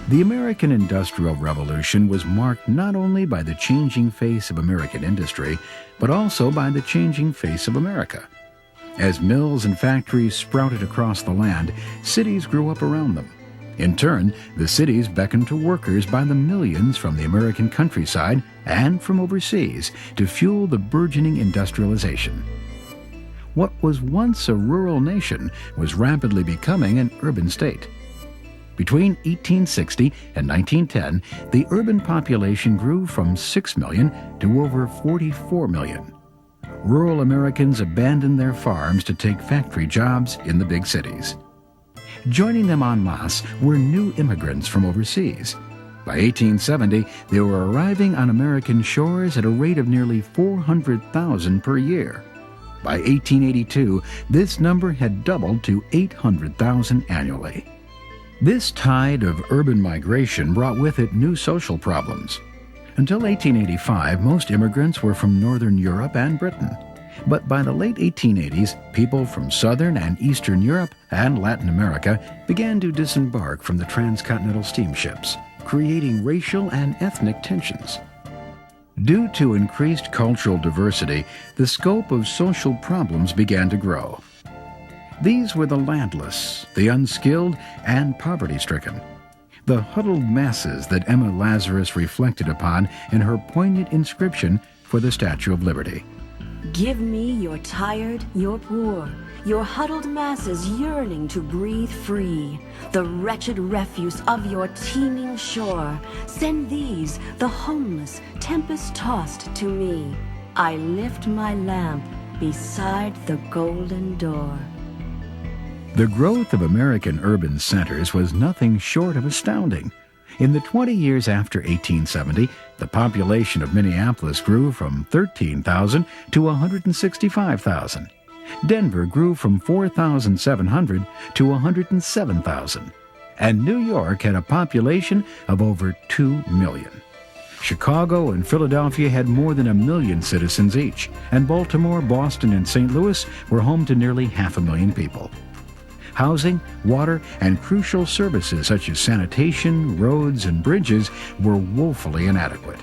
The American Industrial Revolution was marked not only by the changing face of American industry, but also by the changing face of America. As mills and factories sprouted across the land, cities grew up around them. In turn, the cities beckoned to workers by the millions from the American countryside and from overseas to fuel the burgeoning industrialization. What was once a rural nation was rapidly becoming an urban state. Between 1860 and 1910, the urban population grew from 6 million to over 44 million. Rural Americans abandoned their farms to take factory jobs in the big cities. Joining them en masse were new immigrants from overseas. By 1870, they were arriving on American shores at a rate of nearly 400,000 per year. By 1882, this number had doubled to 800,000 annually. This tide of urban migration brought with it new social problems. Until 1885, most immigrants were from Northern Europe and Britain. But by the late 1880s, people from Southern and Eastern Europe and Latin America began to disembark from the transcontinental steamships, creating racial and ethnic tensions. Due to increased cultural diversity, the scope of social problems began to grow. These were the landless, the unskilled, and poverty-stricken. The huddled masses that Emma Lazarus reflected upon in her poignant inscription for the Statue of Liberty. Give me your tired, your poor, your huddled masses yearning to breathe free, the wretched refuse of your teeming shore. Send these, the homeless, tempest-tossed, to me. I lift my lamp beside the golden door. The growth of American urban centers was nothing short of astounding. In the 20 years after 1870, the population of Minneapolis grew from 13,000 to 165,000. Denver grew from 4,700 to 107,000. And New York had a population of over 2 million. Chicago and Philadelphia had more than 1 million citizens each, and Baltimore, Boston, and St. Louis were home to nearly 500,000 people. Housing, water, and crucial services such as sanitation, roads, and bridges were woefully inadequate.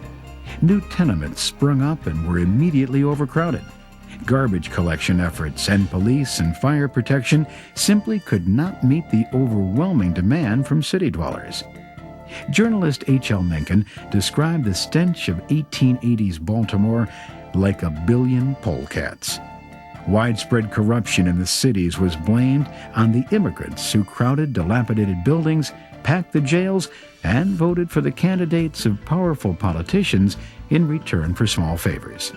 New tenements sprung up and were immediately overcrowded. Garbage collection efforts and police and fire protection simply could not meet the overwhelming demand from city dwellers. Journalist H.L. Mencken described the stench of 1880s Baltimore like a billion polecats. Widespread corruption in the cities was blamed on the immigrants who crowded dilapidated buildings, packed the jails, and voted for the candidates of powerful politicians in return for small favors.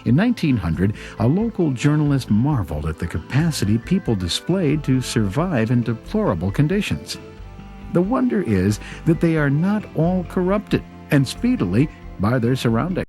In 1900, a local journalist marveled at the capacity people displayed to survive in deplorable conditions. The wonder is that they are not all corrupted, and speedily, by their surroundings.